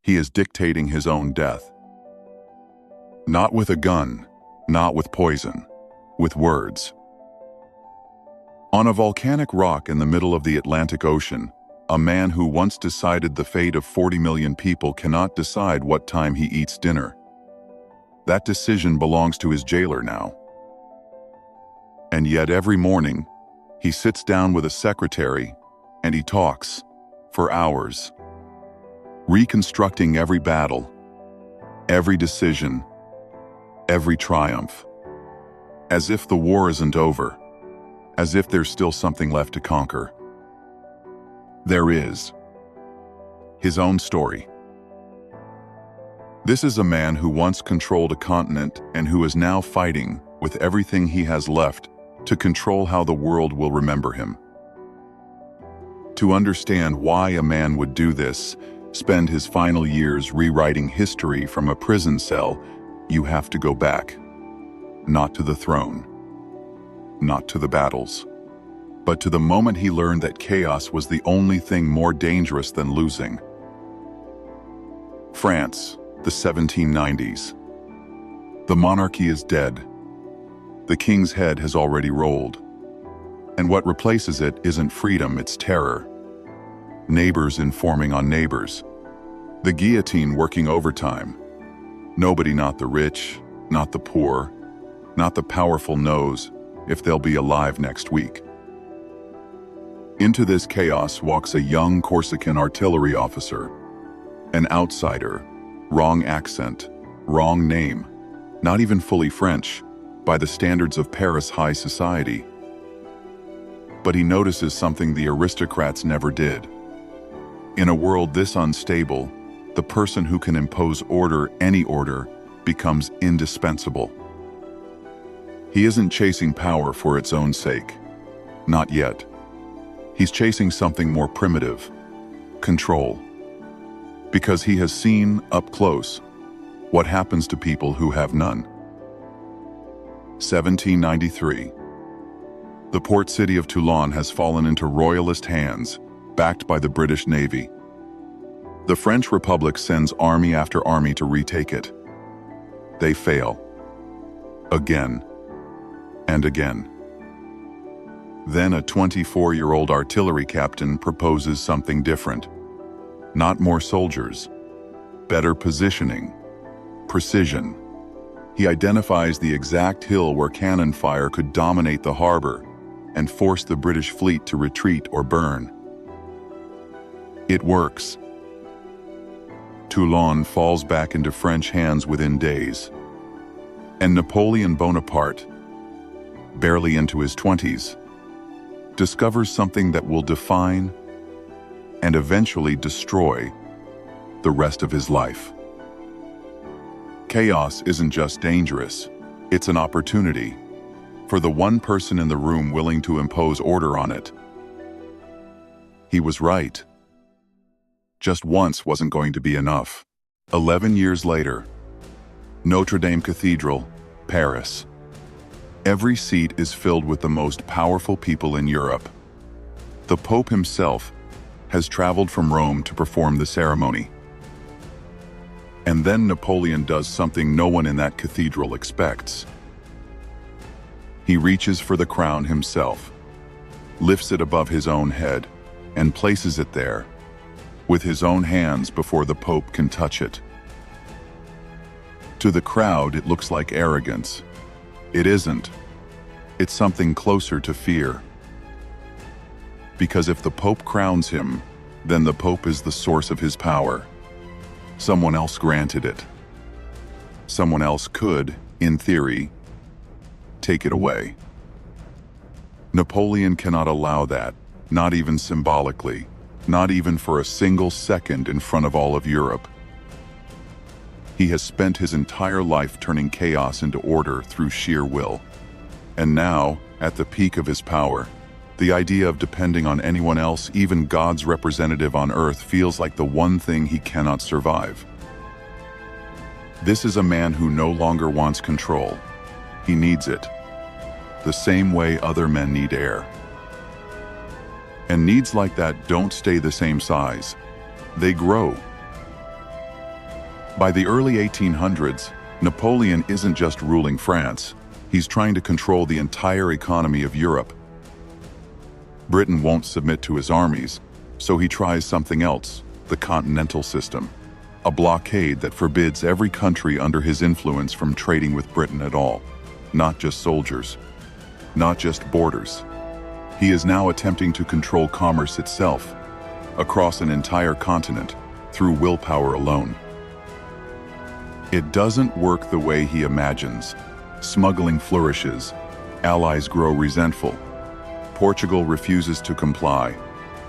He is dictating his own death. Not with a gun, not with poison, with words. On a volcanic rock in the middle of the Atlantic Ocean, a man who once decided the fate of 40 million people cannot decide what time he eats dinner. That decision belongs to his jailer now. And yet every morning, he sits down with a secretary and he talks for hours, reconstructing every battle, every decision, every triumph, as if the war isn't over, as if there's still something left to conquer. There is. His own story. This is a man who once controlled a continent and who is now fighting with everything he has left to control how the world will remember him. To understand why a man would do this, spend his final years rewriting history from a prison cell, you have to go back. Not to the throne, not to the battles, but to the moment he learned that chaos was the only thing more dangerous than losing. France, the 1790s. The monarchy is dead. The king's head has already rolled. And what replaces it isn't freedom, it's terror. Neighbors informing on neighbors. The guillotine working overtime. Nobody, not the rich, not the poor, not the powerful, knows if they'll be alive next week. Into this chaos walks a young Corsican artillery officer, an outsider, wrong accent, wrong name, not even fully French, by the standards of Paris high society. But he notices something the aristocrats never did. In a world this unstable, the person who can impose order, any order, becomes indispensable. He isn't chasing power for its own sake. Not yet. He's chasing something more primitive: control. Because he has seen, up close, what happens to people who have none. 1793. The port city of Toulon has fallen into royalist hands, backed by the British Navy. The French Republic sends army after army to retake it. They fail. Again. And again. Then a 24-year-old artillery captain proposes something different. Not more soldiers. Better positioning. Precision. He identifies the exact hill where cannon fire could dominate the harbor and force the British fleet to retreat or burn. It works. Toulon falls back into French hands within days. And Napoleon Bonaparte, barely into his 20s, discovers something that will define and eventually destroy the rest of his life. Chaos isn't just dangerous, it's an opportunity for the one person in the room willing to impose order on it. He was right. Just once wasn't going to be enough. 11 years later, Notre Dame Cathedral, Paris. Every seat is filled with the most powerful people in Europe. The Pope himself has traveled from Rome to perform the ceremony. And then Napoleon does something no one in that cathedral expects. He reaches for the crown himself, lifts it above his own head, and places it there, with his own hands before the Pope can touch it. To the crowd, it looks like arrogance. It isn't. It's something closer to fear. Because if the Pope crowns him, then the Pope is the source of his power. Someone else granted it. Someone else could, in theory, take it away. Napoleon cannot allow that, not even symbolically, not even for a single second in front of all of Europe. He has spent his entire life turning chaos into order through sheer will. And now, at the peak of his power, the idea of depending on anyone else, even God's representative on earth, feels like the one thing he cannot survive. This is a man who no longer wants control. He needs it. The same way other men need air. And needs like that don't stay the same size. They grow. By the early 1800s, Napoleon isn't just ruling France, he's trying to control the entire economy of Europe. Britain won't submit to his armies, so he tries something else, the continental system, a blockade that forbids every country under his influence from trading with Britain at all, not just soldiers, not just borders. He is now attempting to control commerce itself, across an entire continent, through willpower alone. It doesn't work the way he imagines. Smuggling flourishes, allies grow resentful, Portugal refuses to comply,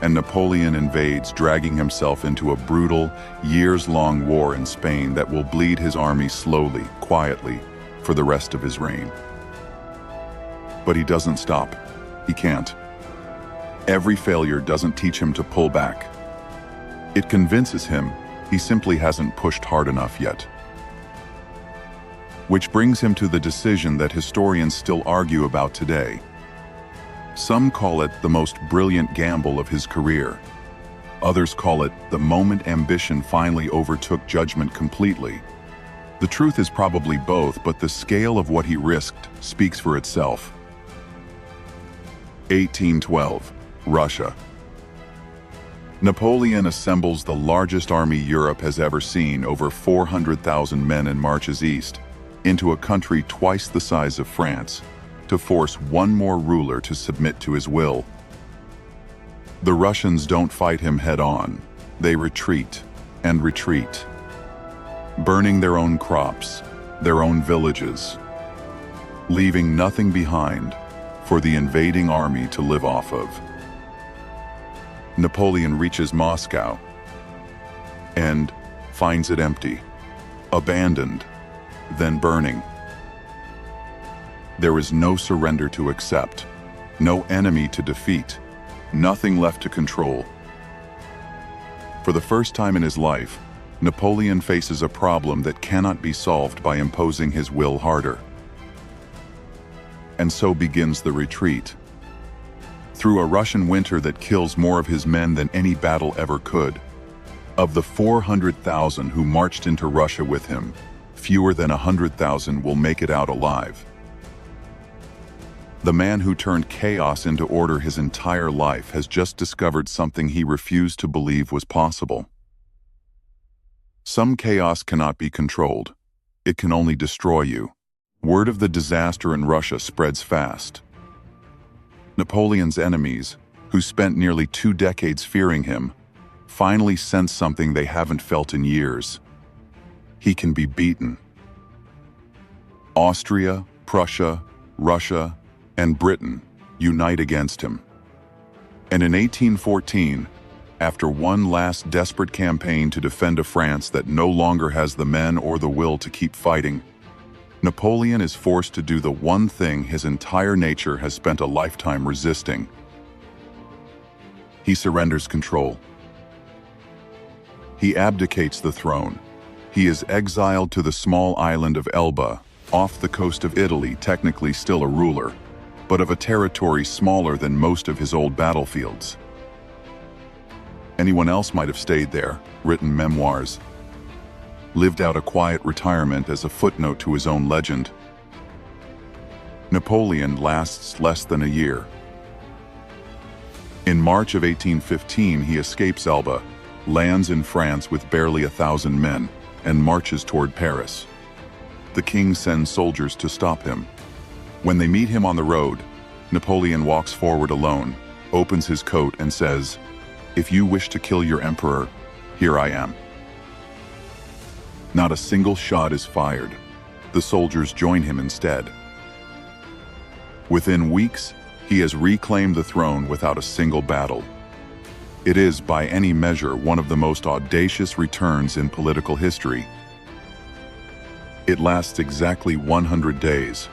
and Napoleon invades, dragging himself into a brutal, years-long war in Spain that will bleed his army slowly, quietly, for the rest of his reign. But he doesn't stop. He can't. Every failure doesn't teach him to pull back. It convinces him he simply hasn't pushed hard enough yet. Which brings him to the decision that historians still argue about today. Some call it the most brilliant gamble of his career. Others call it the moment ambition finally overtook judgment completely. The truth is probably both, but the scale of what he risked speaks for itself. 1812, Russia. Napoleon assembles the largest army Europe has ever seen, over 400,000 men, and marches east, into a country twice the size of France, to force one more ruler to submit to his will. The Russians don't fight him head-on. They retreat and retreat, burning their own crops, their own villages, leaving nothing behind for the invading army to live off of. Napoleon reaches Moscow and finds it empty, abandoned, then burning. There is no surrender to accept, no enemy to defeat, nothing left to control. For the first time in his life, Napoleon faces a problem that cannot be solved by imposing his will harder. And so begins the retreat. Through a Russian winter that kills more of his men than any battle ever could. Of the 400,000 who marched into Russia with him, fewer than 100,000 will make it out alive. The man who turned chaos into order his entire life has just discovered something he refused to believe was possible. Some chaos cannot be controlled. It can only destroy you. Word of the disaster in Russia spreads fast. Napoleon's enemies, who spent nearly 2 decades fearing him, finally sense something they haven't felt in years. He can be beaten. Austria, Prussia, Russia, and Britain unite against him. And in 1814, after one last desperate campaign to defend a France that no longer has the men or the will to keep fighting, Napoleon is forced to do the one thing his entire nature has spent a lifetime resisting. He surrenders control. He abdicates the throne. He is exiled to the small island of Elba, off the coast of Italy, technically still a ruler, but of a territory smaller than most of his old battlefields. Anyone else might have stayed there, written memoirs, lived out a quiet retirement as a footnote to his own legend. Napoleon lasts less than a year. In March of 1815, he escapes Elba, lands in France with barely 1,000 men, and marches toward Paris. The king sends soldiers to stop him. When they meet him on the road, Napoleon walks forward alone, opens his coat and says, "If you wish to kill your emperor, here I am." Not a single shot is fired. The soldiers join him instead. Within weeks, he has reclaimed the throne without a single battle. It is, by any measure, one of the most audacious returns in political history. It lasts exactly 100 days.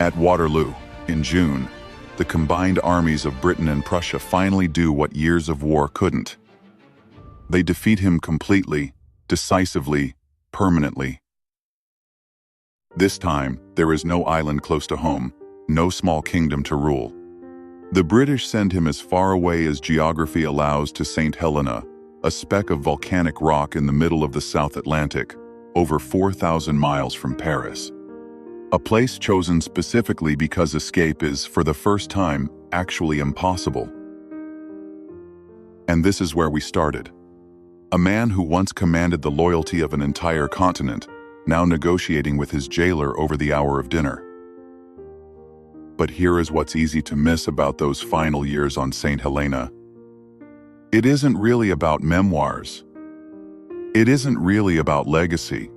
At Waterloo, in June, the combined armies of Britain and Prussia finally do what years of war couldn't. They defeat him completely, decisively, permanently. This time, there is no island close to home, no small kingdom to rule. The British send him as far away as geography allows to St. Helena, a speck of volcanic rock in the middle of the South Atlantic, over 4,000 miles from Paris. A place chosen specifically because escape is, for the first time, actually impossible. And this is where we started. A man who once commanded the loyalty of an entire continent, now negotiating with his jailer over the hour of dinner. But here is what's easy to miss about those final years on St. Helena. It isn't really about memoirs. It isn't really about legacy.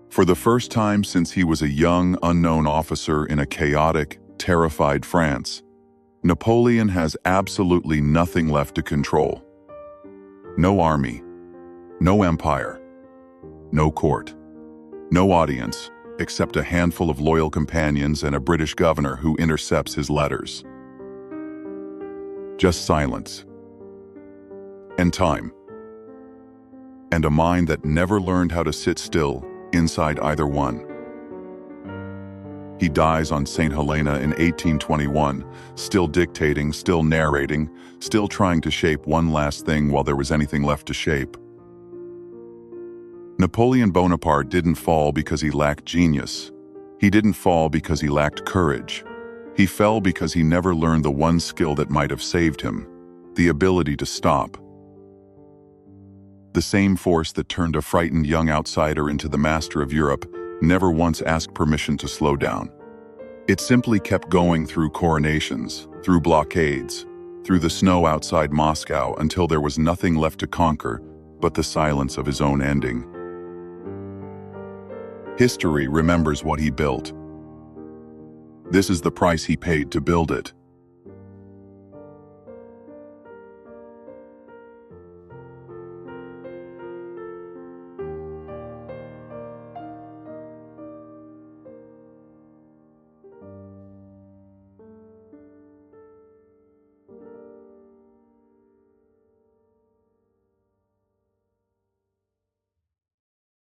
For the first time since he was a young, unknown officer in a chaotic, terrified France, Napoleon has absolutely nothing left to control. No army, no empire, no court, no audience, except a handful of loyal companions and a British governor who intercepts his letters. Just silence. And time. And a mind that never learned how to sit still inside either one. He dies on St. Helena in 1821, still dictating, still narrating, still trying to shape one last thing while there was anything left to shape. Napoleon Bonaparte didn't fall because he lacked genius. He didn't fall because he lacked courage. He fell because he never learned the one skill that might have saved him, the ability to stop. The same force that turned a frightened young outsider into the master of Europe never once asked permission to slow down. It simply kept going through coronations, through blockades, through the snow outside Moscow until there was nothing left to conquer but the silence of his own ending. History remembers what he built. This is the price he paid to build it.